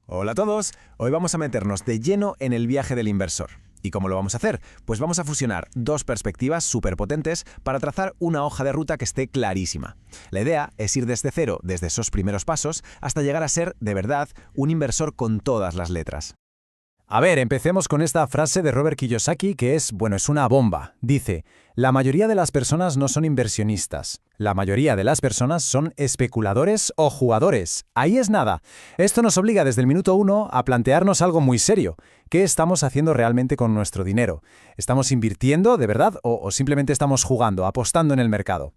Hola a todos, hoy vamos a meternos de lleno en el viaje del inversor. ¿Y cómo lo vamos a hacer? Pues vamos a fusionar dos perspectivas súper potentes para trazar una hoja de ruta que esté clarísima. La idea es ir desde cero, desde esos primeros pasos, hasta llegar a ser, de verdad, un inversor con todas las letras. A ver, empecemos con esta frase de Robert Kiyosaki que es una bomba. Dice, la mayoría de las personas no son inversionistas. La mayoría de las personas son especuladores o jugadores. Ahí es nada. Esto nos obliga desde el minuto 1 a plantearnos algo muy serio. ¿Qué estamos haciendo realmente con nuestro dinero? ¿Estamos invirtiendo de verdad o simplemente estamos jugando, apostando en el mercado?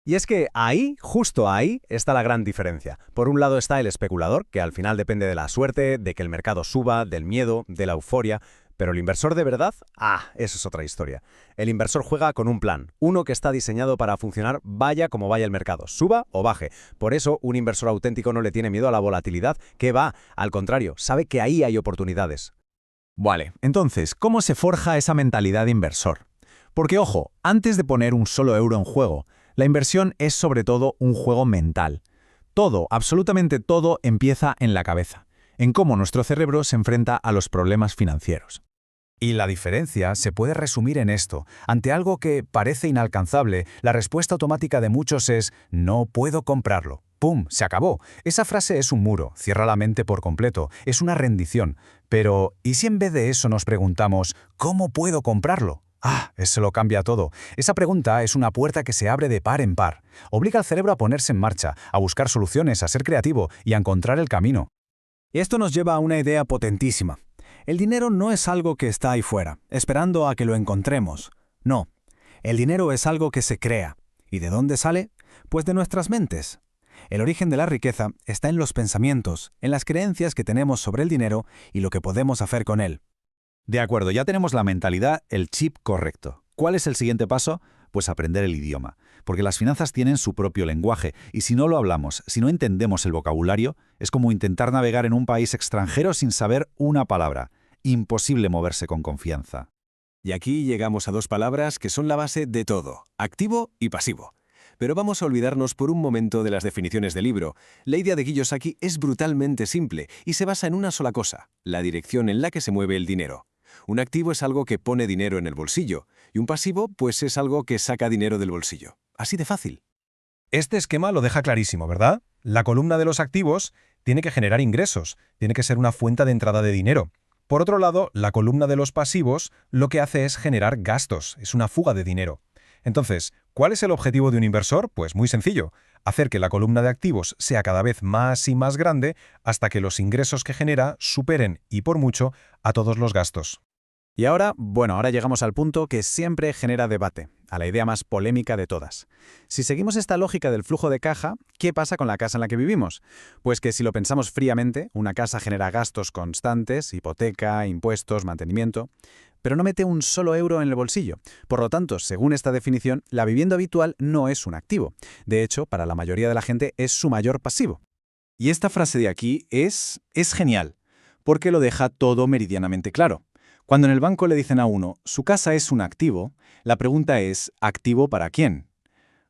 Y es que ahí, justo ahí, está la gran diferencia. Por un lado está el especulador, que al final depende de la suerte, de que el mercado suba, del miedo, de la euforia. Pero el inversor de verdad, eso es otra historia. El inversor juega con un plan, uno que está diseñado para funcionar vaya como vaya el mercado, suba o baje. Por eso, un inversor auténtico no le tiene miedo a la volatilidad, que va, al contrario, sabe que ahí hay oportunidades. Vale, entonces, ¿cómo se forja esa mentalidad de inversor? Porque, ojo, antes de poner un solo euro en juego, la inversión es sobre todo un juego mental. Todo, absolutamente todo, empieza en la cabeza, en cómo nuestro cerebro se enfrenta a los problemas financieros. Y la diferencia se puede resumir en esto. Ante algo que parece inalcanzable, la respuesta automática de muchos es «no puedo comprarlo». ¡Pum! Se acabó. Esa frase es un muro, cierra la mente por completo, es una rendición. Pero, ¿y si en vez de eso nos preguntamos «¿cómo puedo comprarlo?» Eso lo cambia todo. Esa pregunta es una puerta que se abre de par en par. Obliga al cerebro a ponerse en marcha, a buscar soluciones, a ser creativo y a encontrar el camino. Y esto nos lleva a una idea potentísima. El dinero no es algo que está ahí fuera, esperando a que lo encontremos. No, el dinero es algo que se crea. ¿Y de dónde sale? Pues de nuestras mentes. El origen de la riqueza está en los pensamientos, en las creencias que tenemos sobre el dinero y lo que podemos hacer con él. De acuerdo, ya tenemos la mentalidad, el chip correcto. ¿Cuál es el siguiente paso? Pues aprender el idioma. Porque las finanzas tienen su propio lenguaje, y si no lo hablamos, si no entendemos el vocabulario, es como intentar navegar en un país extranjero sin saber una palabra. Imposible moverse con confianza. Y aquí llegamos a dos palabras que son la base de todo, activo y pasivo. Pero vamos a olvidarnos por un momento de las definiciones del libro. La idea de Kiyosaki es brutalmente simple y se basa en una sola cosa, la dirección en la que se mueve el dinero. Un activo es algo que pone dinero en el bolsillo, y un pasivo, pues es algo que saca dinero del bolsillo. Así de fácil. Este esquema lo deja clarísimo, ¿verdad? La columna de los activos tiene que generar ingresos, tiene que ser una fuente de entrada de dinero. Por otro lado, la columna de los pasivos lo que hace es generar gastos, es una fuga de dinero. Entonces, ¿cuál es el objetivo de un inversor? Pues muy sencillo, hacer que la columna de activos sea cada vez más y más grande hasta que los ingresos que genera superen, y por mucho, a todos los gastos. Y ahora llegamos al punto que siempre genera debate, a la idea más polémica de todas. Si seguimos esta lógica del flujo de caja, ¿qué pasa con la casa en la que vivimos? Pues que si lo pensamos fríamente, una casa genera gastos constantes, hipoteca, impuestos, mantenimiento, pero no mete un solo euro en el bolsillo. Por lo tanto, según esta definición, la vivienda habitual no es un activo. De hecho, para la mayoría de la gente es su mayor pasivo. Y esta frase de aquí es genial, porque lo deja todo meridianamente claro. Cuando en el banco le dicen a uno, su casa es un activo, la pregunta es, ¿activo para quién?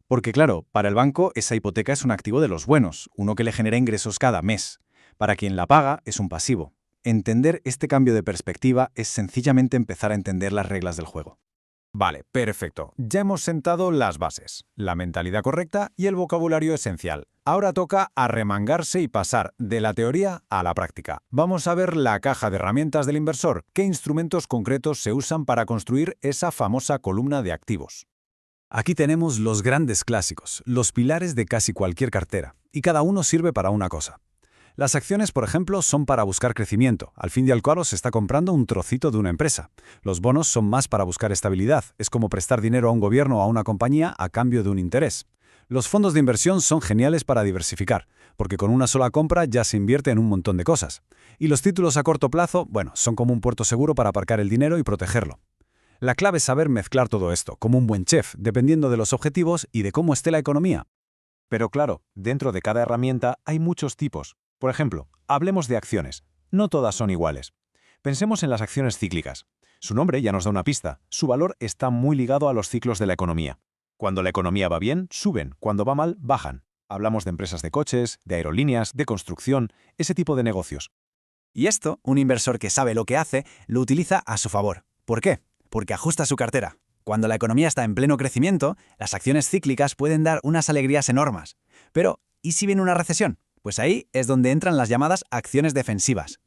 Porque claro, para el banco esa hipoteca es un activo de los buenos, uno que le genera ingresos cada mes. Para quien la paga es un pasivo. Entender este cambio de perspectiva es sencillamente empezar a entender las reglas del juego. Vale, perfecto. Ya hemos sentado las bases, la mentalidad correcta y el vocabulario esencial. Ahora toca arremangarse y pasar de la teoría a la práctica. Vamos a ver la caja de herramientas del inversor, qué instrumentos concretos se usan para construir esa famosa columna de activos. Aquí tenemos los grandes clásicos, los pilares de casi cualquier cartera, y cada uno sirve para una cosa. Las acciones, por ejemplo, son para buscar crecimiento, al fin y al cabo se está comprando un trocito de una empresa. Los bonos son más para buscar estabilidad, es como prestar dinero a un gobierno o a una compañía a cambio de un interés. Los fondos de inversión son geniales para diversificar, porque con una sola compra ya se invierte en un montón de cosas. Y los títulos a corto plazo, son como un puerto seguro para aparcar el dinero y protegerlo. La clave es saber mezclar todo esto, como un buen chef, dependiendo de los objetivos y de cómo esté la economía. Pero claro, dentro de cada herramienta hay muchos tipos. Por ejemplo, hablemos de acciones. No todas son iguales. Pensemos en las acciones cíclicas. Su nombre ya nos da una pista. Su valor está muy ligado a los ciclos de la economía. Cuando la economía va bien, suben. Cuando va mal, bajan. Hablamos de empresas de coches, de aerolíneas, de construcción, ese tipo de negocios. Y esto, un inversor que sabe lo que hace, lo utiliza a su favor. ¿Por qué? Porque ajusta su cartera. Cuando la economía está en pleno crecimiento, las acciones cíclicas pueden dar unas alegrías enormes. Pero, ¿y si viene una recesión? Pues ahí es donde entran las llamadas acciones defensivas.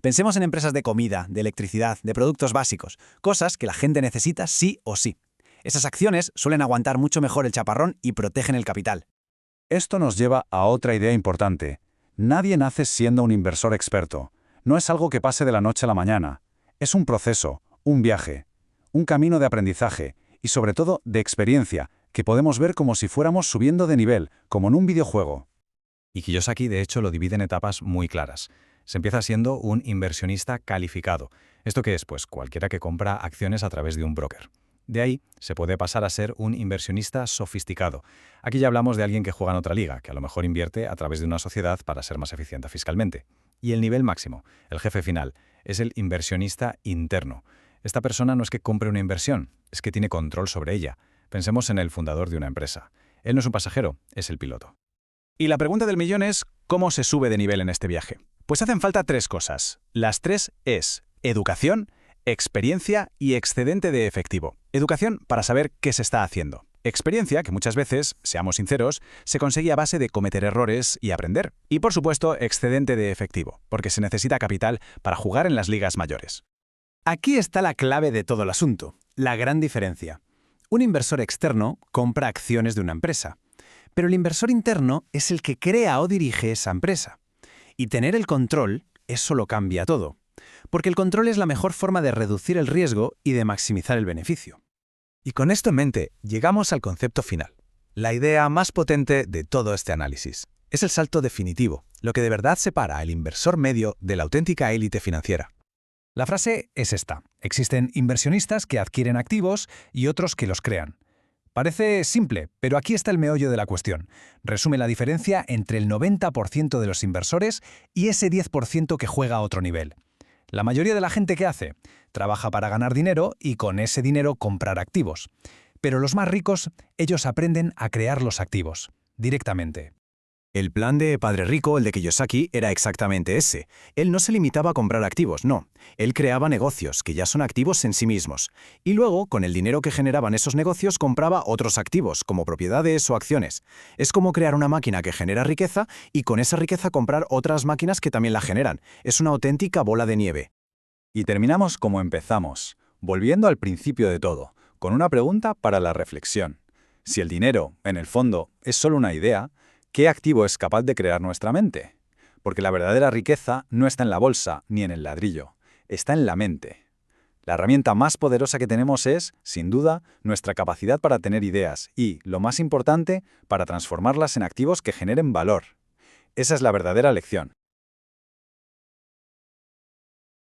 Pensemos en empresas de comida, de electricidad, de productos básicos, cosas que la gente necesita sí o sí. Esas acciones suelen aguantar mucho mejor el chaparrón y protegen el capital. Esto nos lleva a otra idea importante. Nadie nace siendo un inversor experto. No es algo que pase de la noche a la mañana. Es un proceso, un viaje, un camino de aprendizaje y sobre todo de experiencia, que podemos ver como si fuéramos subiendo de nivel, como en un videojuego. Y Kiyosaki, de hecho, lo divide en etapas muy claras. Se empieza siendo un inversionista calificado. ¿Esto qué es? Pues cualquiera que compra acciones a través de un broker. De ahí se puede pasar a ser un inversionista sofisticado. Aquí ya hablamos de alguien que juega en otra liga, que a lo mejor invierte a través de una sociedad para ser más eficiente fiscalmente. Y el nivel máximo, el jefe final, es el inversionista interno. Esta persona no es que compre una inversión, es que tiene control sobre ella. Pensemos en el fundador de una empresa. Él no es un pasajero, es el piloto. Y la pregunta del millón es, ¿cómo se sube de nivel en este viaje? Pues hacen falta 3 cosas. Las 3 es educación, experiencia y excedente de efectivo. Educación para saber qué se está haciendo. Experiencia, que muchas veces, seamos sinceros, se consigue a base de cometer errores y aprender. Y por supuesto, excedente de efectivo, porque se necesita capital para jugar en las ligas mayores. Aquí está la clave de todo el asunto, la gran diferencia. Un inversor externo compra acciones de una empresa, pero el inversor interno es el que crea o dirige esa empresa. Y tener el control, eso lo cambia todo, porque el control es la mejor forma de reducir el riesgo y de maximizar el beneficio. Y con esto en mente, llegamos al concepto final, la idea más potente de todo este análisis. Es el salto definitivo, lo que de verdad separa al inversor medio de la auténtica élite financiera. La frase es esta: existen inversionistas que adquieren activos y otros que los crean. Parece simple, pero aquí está el meollo de la cuestión. Resume la diferencia entre el 90% de los inversores y ese 10% que juega a otro nivel. La mayoría de la gente, ¿qué hace? Trabaja para ganar dinero y con ese dinero comprar activos. Pero los más ricos, ellos aprenden a crear los activos, directamente. El plan de Padre Rico, el de Kiyosaki, era exactamente ese. Él no se limitaba a comprar activos, no. Él creaba negocios, que ya son activos en sí mismos. Y luego, con el dinero que generaban esos negocios, compraba otros activos, como propiedades o acciones. Es como crear una máquina que genera riqueza y con esa riqueza comprar otras máquinas que también la generan. Es una auténtica bola de nieve. Y terminamos como empezamos, volviendo al principio de todo, con una pregunta para la reflexión. Si el dinero, en el fondo, es solo una idea, ¿qué activo es capaz de crear nuestra mente? Porque la verdadera riqueza no está en la bolsa ni en el ladrillo, está en la mente. La herramienta más poderosa que tenemos es, sin duda, nuestra capacidad para tener ideas y, lo más importante, para transformarlas en activos que generen valor. Esa es la verdadera lección.